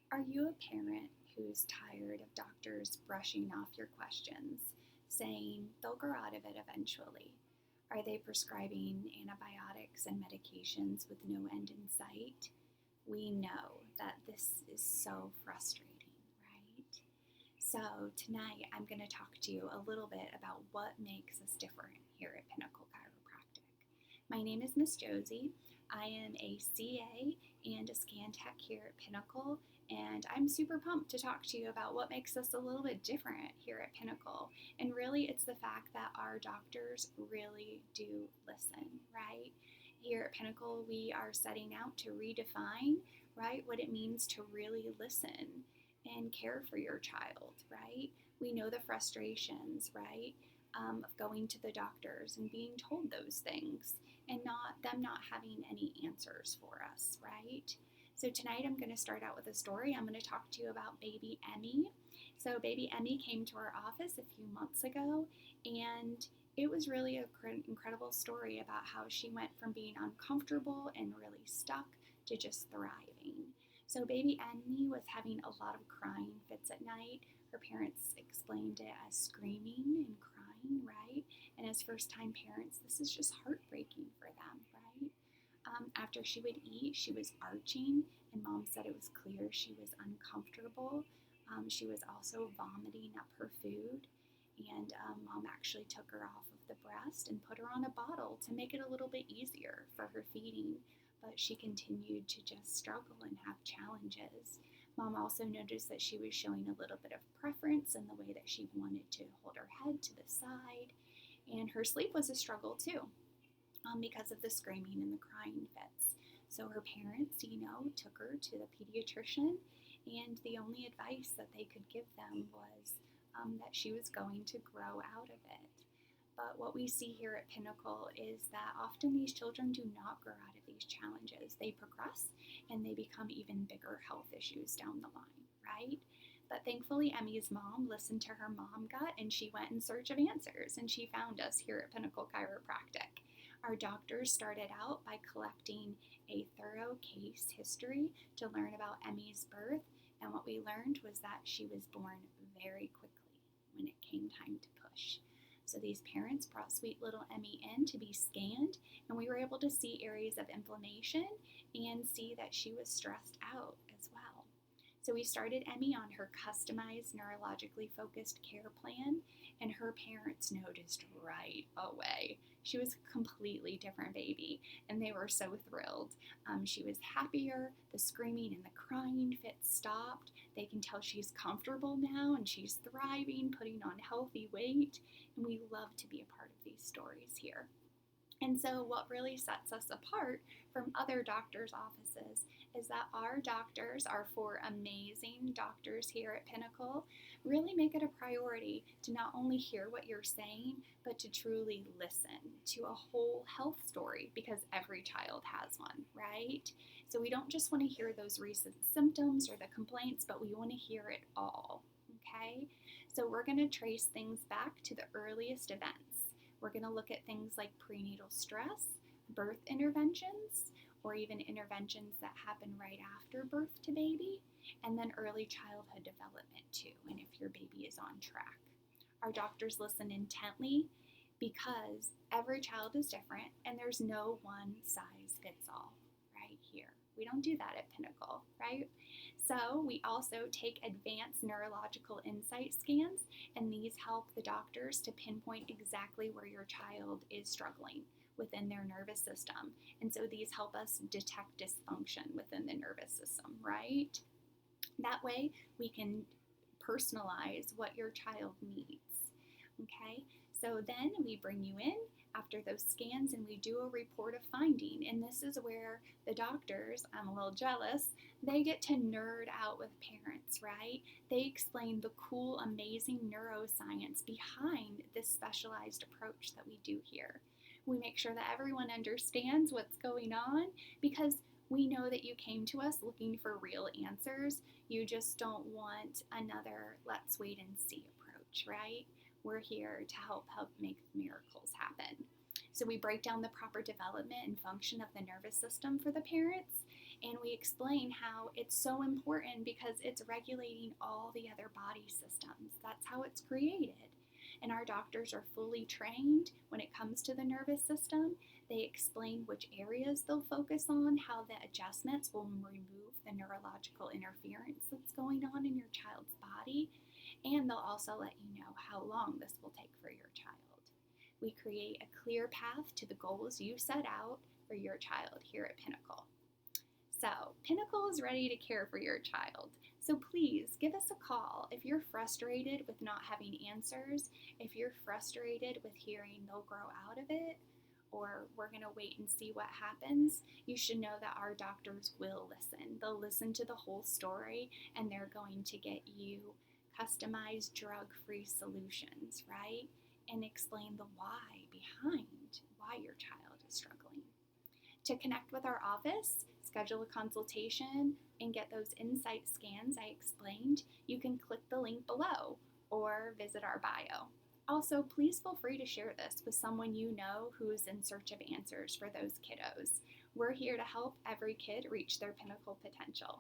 Are you a parent who's tired of doctors brushing off your questions, saying they'll grow out of it eventually? Are they prescribing antibiotics and medications with no end in sight? We know that this is so frustrating, right? So, tonight I'm going to talk to you a little bit about what makes us different here at Pinnacle Chiropractic. My name is Miss Josi. I am a CA and a scan tech here at Pinnacle, and I'm super pumped to talk to you about what makes us a little bit different here at Pinnacle. And really, it's the fact that our doctors really do listen, right? Here at Pinnacle, we are setting out to redefine, right, what it means to really listen and care for your child, right? We know the frustrations, right, of going to the doctors and being told those things and not having any answers for us, right? So tonight I'm going to start out with a story. I'm going to talk to you about baby Emmy. So baby Emmy came to our office a few months ago, and it was really an incredible story about how she went from being uncomfortable and really stuck to just thriving. So baby Emmy was having a lot of crying fits at night. Her parents explained it as screaming and crying, right? And as first-time parents, this is just heartbreaking for them, right? After she would eat, she was arching, and mom said it was clear she was uncomfortable. She was also vomiting up her food, and mom actually took her off of the breast and put her on a bottle to make it a little bit easier for her feeding, but she continued to just struggle and have challenges. Mom also noticed that she was showing a little bit of preference in the way that she wanted to hold her head to the side, and her sleep was a struggle too, because of the screaming and the crying fits. So her parents, took her to the pediatrician, and the only advice that they could give them was that she was going to grow out of it. But what we see here at Pinnacle is that often these children do not grow out of these challenges. They progress and they become even bigger health issues down the line, right? But thankfully, Emmy's mom listened to her mom gut, and she went in search of answers, and she found us here at Pinnacle Chiropractic. Our doctors started out by collecting a thorough case history to learn about Emmy's birth, and what we learned was that she was born very quickly when it came time to push. So these parents brought sweet little Emmy in to be scanned, and we were able to see areas of inflammation and see that she was stressed out as well. So we started Emmy on her customized neurologically focused care plan, and her parents noticed right away. She was a completely different baby, and they were so thrilled. She was happier, the screaming and the crying fits stopped. They can tell she's comfortable now and she's thriving, putting on healthy weight, and we love to be a part of these stories here. And so what really sets us apart from other doctors' offices is that our doctors, our four amazing doctors here at Pinnacle, really make it a priority to not only hear what you're saying, but to truly listen to a whole health story, because every child has one, right? So we don't just want to hear those recent symptoms or the complaints, but we want to hear it all, okay? So we're going to trace things back to the earliest events. We're going to look at things like prenatal stress, birth interventions, or even interventions that happen right after birth to baby, and then early childhood development too, and if your baby is on track. Our doctors listen intently because every child is different and there's no one size fits all right here. We don't do that at Pinnacle, right? So we also take advanced neurological insight scans, and these help the doctors to pinpoint exactly where your child is struggling within their nervous system. And so these help us detect dysfunction within the nervous system, right? That way we can personalize what your child needs, okay? So then we bring you in after those scans and we do a report of finding. And this is where the doctors, I'm a little jealous, they get to nerd out with parents, right? They explain the cool, amazing neuroscience behind this specialized approach that we do here. We make sure that everyone understands what's going on, because we know that you came to us looking for real answers. You just don't want another let's wait and see approach, right? We're here to help make miracles happen. So we break down the proper development and function of the nervous system for the parents, And we explain how it's so important because it's regulating all the other body systems. That's how it's created. And our doctors are fully trained when it comes to the nervous system. They explain which areas they'll focus on, how the adjustments will remove the neurological interference that's going on in your child's body, and they'll also let you know how long this will take for your child. We create a clear path to the goals you set out for your child here at Pinnacle. So, Pinnacle is ready to care for your child. So please give us a call if you're frustrated with not having answers, if you're frustrated with hearing they'll grow out of it, or we're going to wait and see what happens. You should know that our doctors will listen. They'll listen to the whole story, and they're going to get you customized drug-free solutions, right? And explain the why behind why your child is struggling. To connect with our office, schedule a consultation, and get those insight scans I explained, you can click the link below or visit our bio. Also, please feel free to share this with someone you know who is in search of answers for those kiddos. We're here to help every kid reach their pinnacle potential.